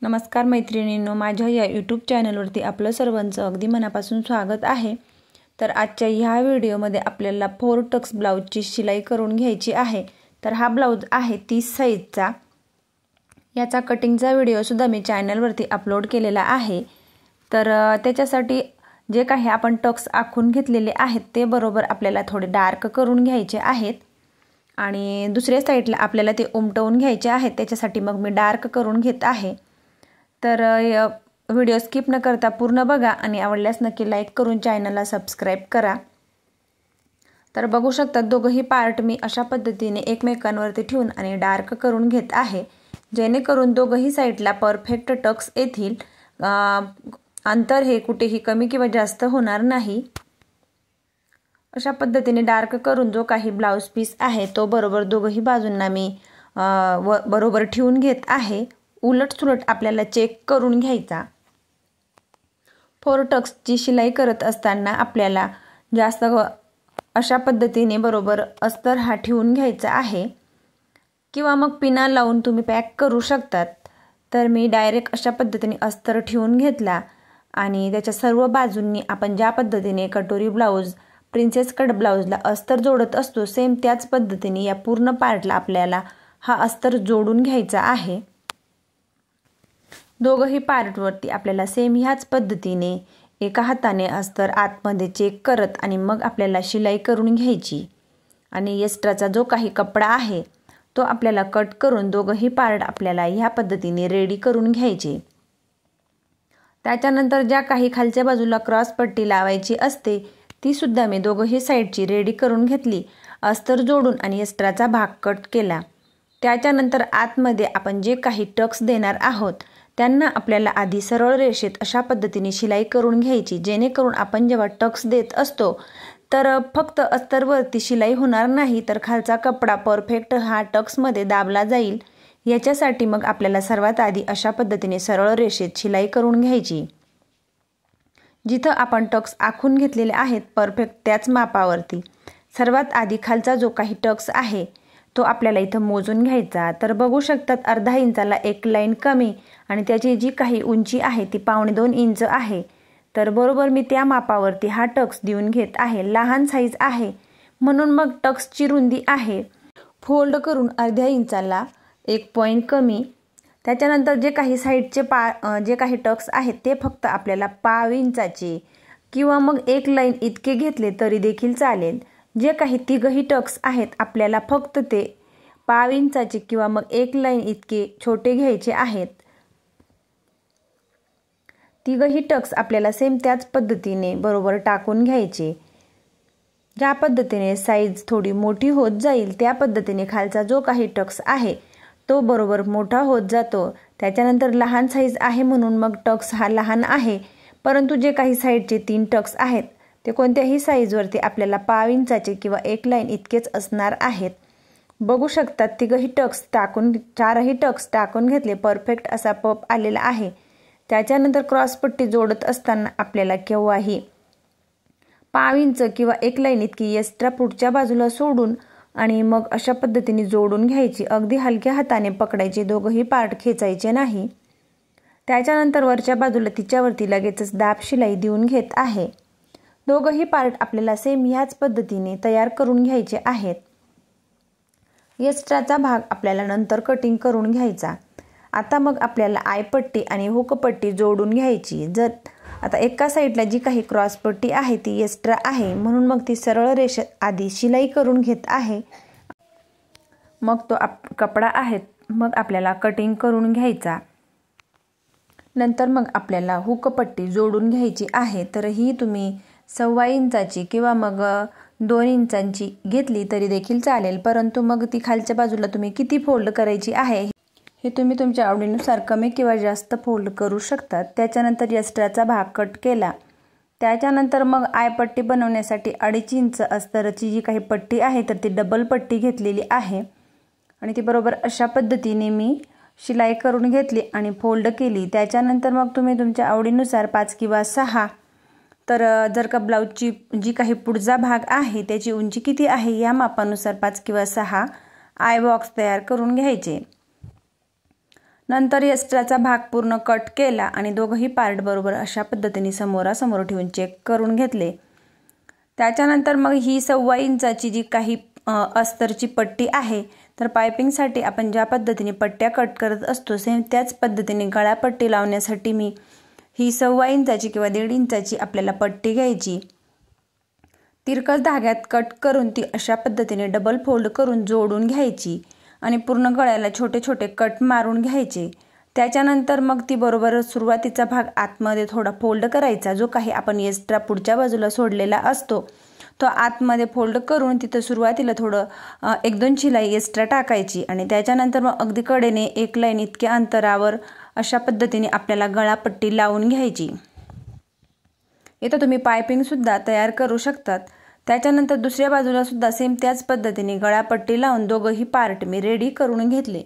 नमस्कार मैत्रिणींनो, माझ्या या यूट्यूब चॅनलवरती आपलं सर्वांचं अगदी मनापासून स्वागत आहे। तर आजच्या ह्या व्हिडिओमध्ये आपल्याला 4 टक्स ब्लाउजची शिलाई करून घ्यायची आहे। तर हा ब्लाउज आहे 30 साइजचा। याचा कटिंगचा व्हिडिओ सुद्धा मी चॅनलवरती अपलोड केलेला आहे। तर त्याच्यासाठी जे काही आपण टक्स आखून घेतलेले आहेत ते बरोबर आपल्याला थोडे डार्क करून घ्यायचे आहेत आणि दुसऱ्या साइडला आपल्याला ते उमटवून घ्यायचे आहेत। त्याच्यासाठी मग मी डार्क करून घेत आहे। तर व्हिडिओ स्किप न करता पूर्ण बघा आणि आवडल्यास नक्की लाईक करून चॅनलला सबस्क्राइब करा। तर बघू शकता दोघही पार्ट मी अशा पद्धतीने एकमेकांवरती ठेवून आणि डार्क करून घेत आहे, जेणेकरून दोघही साइडला परफेक्ट टक्स येतील। अंतर हे कुठेही कमी किंवा जास्त होणार नाही। अशा पद्धतीने डार्क करून जो काही ब्लाउज पीस आहे तो बरोबर दोघही बाजूंना मी बरोबर ठेवून घेत आहे। उलट सुलट आपल्याला चेक करून घ्यायचा। 4 टक्सची शिलाई करत असताना आपल्याला जास्त अशा पद्धतीने बरोबर अस्तर हा ठेवून घ्यायचा आहे, किंवा मग पिना लावून तुम्ही पॅक करू शकतात। तर मी डायरेक्ट अशा पद्धतीने अस्तर ठेवून घेतला आणि त्याच्या सर्व बाजूंनी आपण ज्या पद्धतीने कटोरी ब्लाउज प्रिन्सेस कट ब्लाउजला अस्तर जोडत असतो सेम त्याच पद्धतीने या पूर्ण पार्टला आपल्याला हा अस्तर जोडून घ्यायचा आहे। दोघही पार्टवरती आपल्याला सेम ह्याच पद्धतीने एका हाताने अस्तर आतमध्ये चेक करत आणि मग आपल्याला शिलाई करून घ्यायची आणि एक्स्ट्राचा जो काही कपडा आहे तो आपल्याला कट करून दोघही पार्ट आपल्याला ह्या पद्धतीने रेडी करून घ्यायचे। त्याच्यानंतर ज्या काही खालच्या बाजूला क्रॉस पट्टी लावायची असते ती सुद्धा मी दोघही साइडची रेडी करून घेतली, अस्तर जोडून आणि एक्स्ट्राचा भाग कट केला। त्याच्यानंतर आतमध्ये आपण जे काही टक्स देणार आहोत त्यांना आपल्याला आधी सरळ रेषेत अशा पद्धतीने शिलाई करून घ्यायची, जेणेकरून आपण जेव्हा टक्स देत असतो तर फक्त अस्तरवरती शिलाई होणार नाही तर खालचा कपडा परफेक्ट हा टक्समध्ये दाबला जाईल। याच्यासाठी मग आपल्याला सर्वात आधी अशा पद्धतीने सरळ रेषेत शिलाई करून घ्यायची। जिथं आपण टक्स आखून घेतलेले आहेत परफेक्ट त्याच मापावरती सर्वात आधी खालचा जो काही टक्स आहे तो आपल्याला इथं मोजून घ्यायचा। तर बघू शकतात अर्धा इंचाला एक लाईन कमी आणि त्याची जी काही उंची आहे ती 2.25 इंच आहे। तर बरोबर मी त्या मापावरती हा टक्स देऊन घेत आहे। लहान साईज आहे म्हणून मग टक्सची रुंदी आहे फोल्ड करून अर्ध्या इंचाला 1 पॉइंट कमी। त्याच्यानंतर जे काही साईडचे जे काही टक्स आहेत ते फक्त आपल्याला 1/2 इंचाचे किंवा मग 1 लाईन इतके घेतले तरी देखील चालेल। जे काही तिघही टक्स आहेत आपल्याला फक्त ते 1/2 इंचाचे किंवा मग 1 लाईन इतके छोटे घ्यायचे आहेत। तिघही टक्स आपल्याला सेम त्याच पद्धतीने बरोबर टाकून घ्यायचे। ज्या पद्धतीने साईज थोडी मोठी होत जाईल त्या पद्धतीने खालचा जो काही टक्स आहे तो बरोबर मोठा होत जातो। त्याच्यानंतर लहान साईज आहे म्हणून मग टक्स हा लहान आहे, परंतु जे काही साईडचे 3 टक्स आहेत ते कोणत्याही साईजवरती आपल्याला 1/2 इंचाचे किंवा 1 लाईन इतकेच असणार आहेत। बघू शकतात तिघही टक्स टाकून 4ही टक्स टाकून घेतले, परफेक्ट असा पप आलेला आहे। त्याच्यानंतर क्रॉस पट्टी जोडत असताना आपल्याला केव्हाही 1/2 इंच किंवा 1 लाईन इतकी एक्स्ट्रा पुढच्या बाजूला सोडून आणि मग अशा पद्धतीने जोडून घ्यायची। अगदी हलक्या हाताने पकडायचे, दोघही पार्ट खेचायचे नाही। त्याच्यानंतर वरच्या बाजूला तिच्यावरती लगेचच दाब शिलाई देऊन घेत आहे। दोघही पार्ट आपल्याला सेम ह्याच पद्धतीने तयार करून घ्यायचे आहेत। एक्स्ट्राचा भाग आपल्याला नंतर कटिंग करून घ्यायचा। आता मग आपल्याला आयपट्टी आणि हुक पट्टी जोडून घ्यायची। जर आता एका साईडला जी काही क्रॉस पट्टी आहे ती एक्स्ट्रा आहे म्हणून मग ती सरळ रेषेत आधी शिलाई करून घेत आहे, मग तो कपडा आहे मग आपल्याला कटिंग करून घ्यायचा। नंतर मग आपल्याला हुक पट्टी जोडून घ्यायची आहे। तर ही तुम्ही 1.25 इंचाची किंवा मग 2 इंचांची घेतली तरी देखील चालेल, परंतु मग ती खालच्या बाजूला तुम्ही किती फोल्ड करायची आहे हे तुम्ही तुमच्या आवडीनुसार कमी किंवा जास्त फोल्ड करू शकतात। त्याच्यानंतर एक्स्ट्राचा भाग कट केला। त्याच्यानंतर मग आयपट्टी बनवण्यासाठी 2.5 इंच अस्तराची जी काही पट्टी आहे तर ती डबल पट्टी घेतलेली आहे आणि ती बरोबर अशा पद्धतीने मी शिलाई करून घेतली आणि फोल्ड केली। त्याच्यानंतर मग तुम्ही तुमच्या आवडीनुसार 5 किंवा 6 तर जर का ब्लाउजची जी काही पुढचा भाग आहे त्याची उंची किती आहे या मापानुसार 5 किंवा 6 आय बॉक्स तयार करून घ्यायचे। नंतर एक्स्ट्राचा भाग पूर्ण कट केला आणि दोघंही पार्ट बरोबर अशा पद्धतीने समोरासमोर ठेवून चेक करून घेतले। त्याच्यानंतर मग ही 1.25 इंचाची जी काही अस्तरची पट्टी आहे, तर पायपिंगसाठी आपण ज्या पद्धतीने पट्ट्या कट करत असतो सेम त्याच पद्धतीने गळापट्टी लावण्यासाठी मी ही 1.25 इंचाची किंवा 1.5 इंचाची आपल्याला पट्टी घ्यायची। तिरकस धाग्यात कट करून ती अशा पद्धतीने डबल फोल्ड करून जोडून घ्यायची आणि पूर्ण गळ्याला छोटे छोटे कट मारून घ्यायचे। त्याच्यानंतर मग ती बरोबर सुरुवातीचा भाग आतमध्ये थोडा फोल्ड करायचा, जो काही आपण एक्स्ट्रा पुढच्या बाजूला सोडलेला असतो तो आतमध्ये फोल्ड करून तिथं सुरुवातीला थोडं 1-2 शिलाई एक्स्ट्रा टाकायची आणि त्याच्यानंतर मग अगदी कडेने 1 लाईन इतक्या अंतरावर अशा पद्धतीने आपल्याला गळापट्टी लावून घ्यायची। इथं तुम्ही पायपिंग सुद्धा तयार करू शकतात। त्याच्यानंतर दुसऱ्या बाजूला सुद्धा सेम त्याच पद्धतीने गळापट्टी लावून दोघंही पार्ट मी रेडी करून घेतले।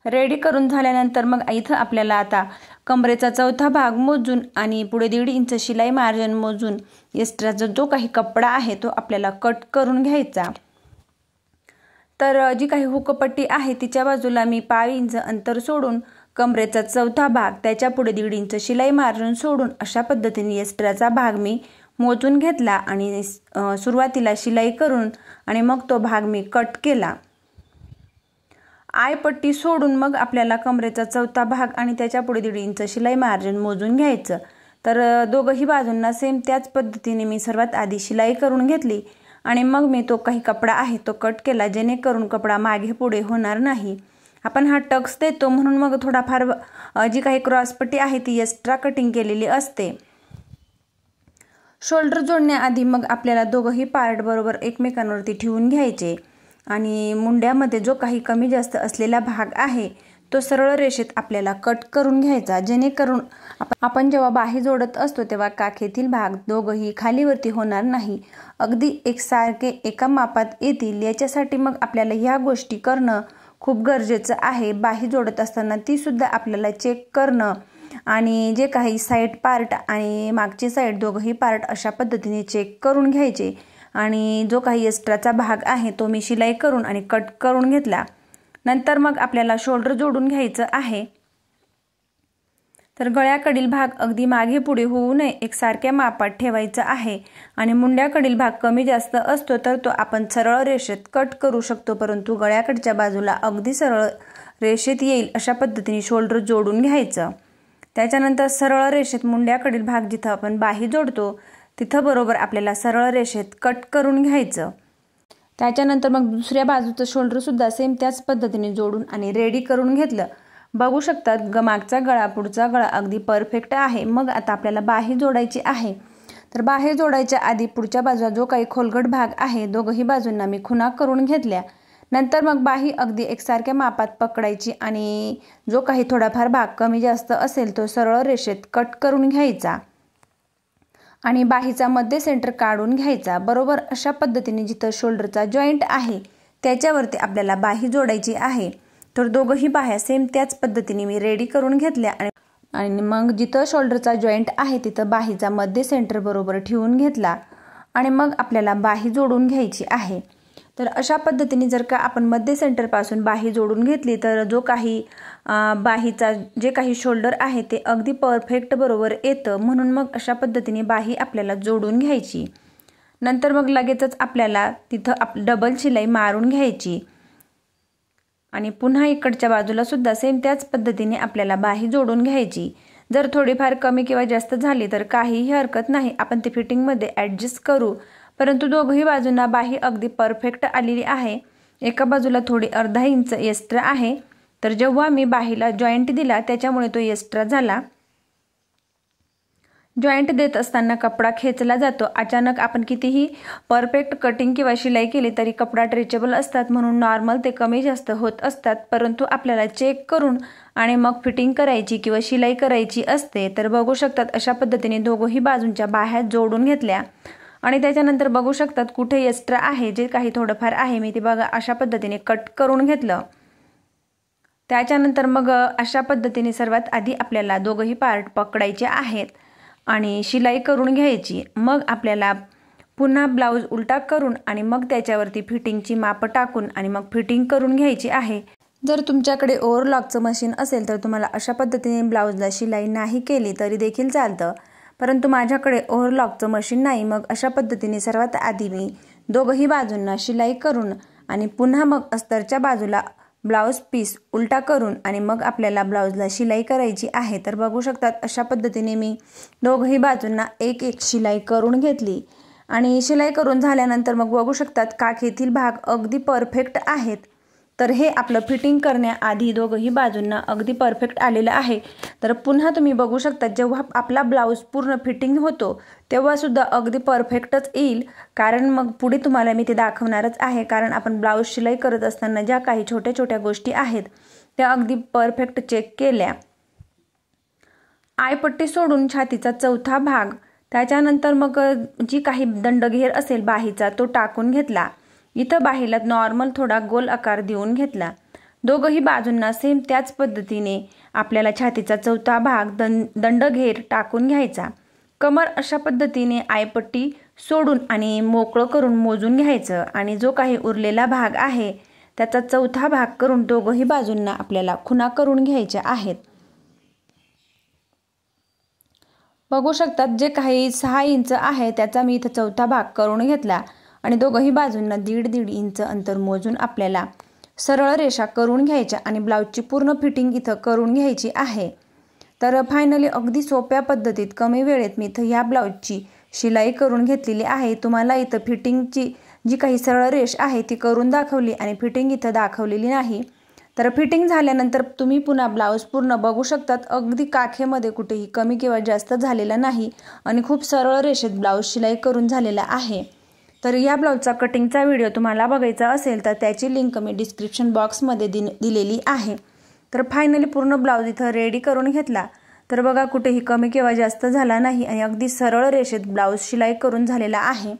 रेडी करून झाल्यानंतर मग इथं आपल्याला आता कमरेचा चौथा भाग मोजून आणि पुढे 1.5 इंच शिलाई मार्जिन मोजून एक्स्ट्राचा जो काही कपडा आहे तो आपल्याला कट करून घ्यायचा। तर जी काही हुकपट्टी आहे तिच्या बाजूला मी 0.5 इंच अंतर सोडून कमरेचा चौथा भाग त्याच्या पुढे 1.5 इंच शिलाई मार्जिन सोडून अशा पद्धतीने एक्स्ट्राचा भाग मी मोजून घेतला आणि सुरुवातीला शिलाई करून आणि मग तो भाग मी कट केला। आयपट्टी सोडून मग आपल्याला कमरेचा चौथा भाग आणि त्याच्या पुढे 1.5 इंच शिलाई मार्जिन मोजून घ्यायचं। तर दोघंही बाजूंना सेम त्याच पद्धतीने मी सर्वात आधी शिलाई करून घेतली आणि मग मी तो काही कपडा आहे तो कट केला, जेणेकरून कपडा मागे पुढे होणार नाही। आपण हा टक्स देतो म्हणून मग थोडाफार जी काही क्रॉसपट्टी आहे ती एक्स्ट्रा कटिंग केलेली असते। शोल्डर जोडण्याआधी मग आपल्याला दोघंही पार्ट बरोबर एकमेकांवरती ठेवून घ्यायचे आणि मुंड्यामध्ये जो काही कमी जास्त असलेला भाग आहे तो सरळ रेषेत आपल्याला कट करून घ्यायचा, जेणेकरून आपण जेव्हा बाही जोडत असतो तेव्हा काखेतील भाग दोघंही खालीवरती होणार नाही, अगदी एकसारखे एका मापात येतील। याच्यासाठी मग आपल्याला ह्या गोष्टी करणं खूप गरजेचं आहे। बाही जोडत असताना ती सुद्धा आपल्याला चेक करणं आणि जे काही साइड पार्ट आणि मागची साइड दोघंही पार्ट अशा पद्धतीने चेक करून घ्यायचे आणि जो काही एक्स्ट्राचा भाग आहे तो मी शिलाई करून आणि कट करून घेतला। नंतर मग आपल्याला शोल्डर जोडून घ्यायचं आहे। तर गळ्याकडील भाग अगदी मागे पुढे होऊ नये, एकसारख्या मापात ठेवायचा आहे आणि मुंड्याकडील भाग कमी जास्त असतो तर तो आपण सरळ रेषेत कट करू शकतो, परंतु गळ्याकडच्या बाजूला अगदी सरळ रेषेत येईल अशा पद्धतीने शोल्डर जोडून घ्यायचं। त्याच्यानंतर सरळ रेषेत मुंड्याकडील भाग जिथं आपण बाही जोडतो तिथं बरोबर आपल्याला सरळ रेषेत कट करून घ्यायचं। त्याच्यानंतर मग दुसऱ्या बाजूचं शोल्डर सुद्धा सेम त्याच पद्धतीने जोडून आणि रेडी करून घेतलं। बघू शकतात मागचा गळा पुढचा गळा अगदी परफेक्ट आहे। मग आता आपल्याला बाही जोडायची आहे। तर बाही जोडायच्या आधी पुढच्या बाजूला जो काही खोलगट भाग आहे दोघंही बाजूंना मी खुणा करून घेतल्या। नंतर मग बाही अगदी एकसारख्या मापात पकडायची आणि जो काही थोडाफार भाग कमी जास्त असेल तो सरळ रेषेत कट करून घ्यायचा आणि बाहीचा मध्य सेंटर काढून घ्यायचा। बरोबर अशा पद्धतीने जिथं शोल्डरचा जॉईंट आहे त्याच्यावरती आपल्याला बाही जोडायची आहे। तर दोघंही बाह्या सेम त्याच पद्धतीने मी रेडी करून घेतल्या आणि मग जिथं शोल्डरचा जॉईंट आहे तिथं बाहीचा मध्य सेंटर बरोबर ठेवून घेतला आणि मग आपल्याला बाही जोडून घ्यायची आहे। तर अशा पद्धतीने जर का आपण मध्य सेंटरपासून बाही जोडून घेतली तर जो काही बाहीचा जे काही शोल्डर आहे ते अगदी परफेक्ट बरोबर येतं, म्हणून मग अशा पद्धतीने बाही आपल्याला जोडून घ्यायची। नंतर मग लगेचच आपल्याला तिथं डबल शिलाई मारून घ्यायची आणि पुन्हा इकडच्या बाजूला सुद्धा सेम त्याच पद्धतीने आपल्याला बाही जोडून घ्यायची। जर थोडीफार कमी किंवा जास्त झाली तर काहीही हरकत नाही, आपण ती फिटिंगमध्ये ॲडजस्ट करू, परंतु दोघंही बाजूंना बाही अगदी परफेक्ट आलेली आहे। एका बाजूला थोडी अर्धा इंच एक्स्ट्रा आहे, तर जेव्हा मी बाहीला जॉईंट दिला त्याच्यामुळे तो एक्स्ट्रा झाला। जॉईंट देत असताना कपडा खेचला जातो। अचानक आपण कितीही परफेक्ट कटिंग किंवा शिलाई केली तरी कपडा स्ट्रेचेबल असतात, म्हणून नॉर्मल ते कमी जास्त होत असतात, परंतु आपल्याला चेक करून आणि मग फिटिंग करायची किंवा शिलाई करायची असते। तर बघू शकतात अशा पद्धतीने दोघंही बाजूंच्या बाह्या जोडून घेतल्या आणि त्याच्यानंतर बघू शकतात कुठे एक्स्ट्रा आहे जे काही थोडंफार आहे मी ते बघा अशा पद्धतीने कट करून घेतलं। त्याच्यानंतर मग अशा पद्धतीने सर्वात आधी आपल्याला दोघंही पार्ट पकडायचे आहेत आणि शिलाई करून घ्यायची। मग आपल्याला पुन्हा ब्लाऊज उलटा करून आणि मग त्याच्यावरती फिटिंगची माप टाकून आणि मग फिटिंग करून घ्यायची आहे। जर तुमच्याकडे ओव्हरलॉकचं मशीन असेल तर तुम्हाला अशा पद्धतीने ब्लाऊजला शिलाई नाही केली तरी देखील चालतं, परंतु माझ्याकडे ओव्हरलॉकचं मशीन नाही। मग अशा पद्धतीने सर्वात आधी मी दोघंही बाजूंना शिलाई करून आणि पुन्हा मग अस्तरच्या बाजूला ब्लाऊज पीस उलटा करून आणि मग आपल्याला ब्लाऊजला शिलाई करायची आहे। तर बघू शकतात अशा पद्धतीने मी दोघंही बाजूंना एक एक शिलाई करून घेतली आणि शिलाई करून झाल्यानंतर मग बघू शकतात काखेतील भाग अगदी परफेक्ट आहेत। तर हे आपलं फिटिंग करण्याआधी दोघंही बाजूंना अगदी परफेक्ट आलेलं आहे। तर पुन्हा तुम्ही बघू शकता जेव्हा आपला ब्लाऊज पूर्ण फिटिंग होतो तेव्हा सुद्धा अगदी परफेक्टच येईल, कारण मग पुढे तुम्हाला मी ते दाखवणारच आहे। कारण आपण ब्लाऊज शिलाई करत असताना ज्या काही छोट्या छोट्या गोष्टी आहेत त्या अगदी परफेक्ट चेक केल्या। आयपट्टी सोडून छातीचा चौथा भाग, त्याच्यानंतर मग जी काही दंडघेर असेल बाहीचा तो टाकून घेतला। इथं बाहीला नॉर्मल थोडा गोल आकार देऊन घेतला। दोघंही बाजूंना सेम त्याच पद्धतीने आपल्याला छातीचा चौथा भाग दंडघेर टाकून घ्यायचा। कमर अशा पद्धतीने आयपट्टी सोडून आणि मोकळं करून मोजून घ्यायचं आणि जो काही उरलेला भाग आहे त्याचा चौथा भाग करून दोघंही बाजूंना आपल्याला खुणा करून घ्यायच्या आहेत। बघू शकतात जे काही 6 इंच आहे त्याचा मी इथं चौथा भाग करून घेतला आणि दोघंही बाजूंना 1.5 इंच अंतर मोजून आपल्याला सरळ रेषा करून घ्यायच्या आणि ब्लाऊजची पूर्ण फिटिंग इथं करून घ्यायची आहे। तर फायनली अगदी सोप्या पद्धतीत कमी वेळेत मी इथं या ब्लाऊजची शिलाई करून घेतलेली आहे। तुम्हाला इथं फिटिंगची जी काही सरळ रेष आहे ती करून दाखवली आणि फिटिंग इथं दाखवलेली नाही। तर फिटिंग झाल्यानंतर तुम्ही पुन्हा ब्लाऊज पूर्ण बघू शकतात अगदी काखेमध्ये कुठेही कमी किंवा जास्त झालेला नाही आणि खूप सरळ रेषेत ब्लाऊज शिलाई करून झालेला आहे। तर या ब्लाऊजचा कटिंगचा व्हिडिओ तुम्हाला बघायचा असेल तर त्याची लिंक मी डिस्क्रिप्शन बॉक्समध्ये दिलेली आहे। तर फायनली पूर्ण ब्लाऊज इथं रेडी करून घेतला। तर बघा कुठेही कमी किंवा जास्त झाला नाही आणि अगदी सरळ रेषेत ब्लाऊज शिलाई करून झालेला आहे।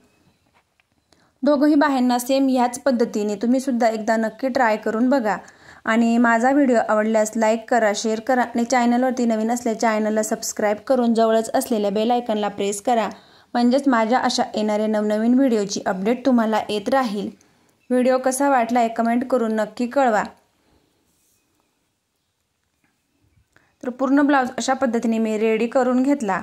दोघंही बाह्यांना सेम ह्याच पद्धतीने तुम्ही सुद्धा एकदा नक्की ट्राय करून बघा आणि माझा व्हिडिओ आवडल्यास लाईक करा, शेअर करा आणि चॅनलवरती नवीन असल्या चॅनलला सबस्क्राईब करून जवळच असलेल्या बेल आयकॉनला प्रेस करा, म्हणजेच माझ्या अशा येणाऱ्या नवनवीन व्हिडिओची अपडेट तुम्हाला येत राहील। व्हिडिओ कसा वाटला हे कमेंट करून नक्की कळवा। तर पूर्ण ब्लाऊज अशा पद्धतीने मी रेडी करून घेतला।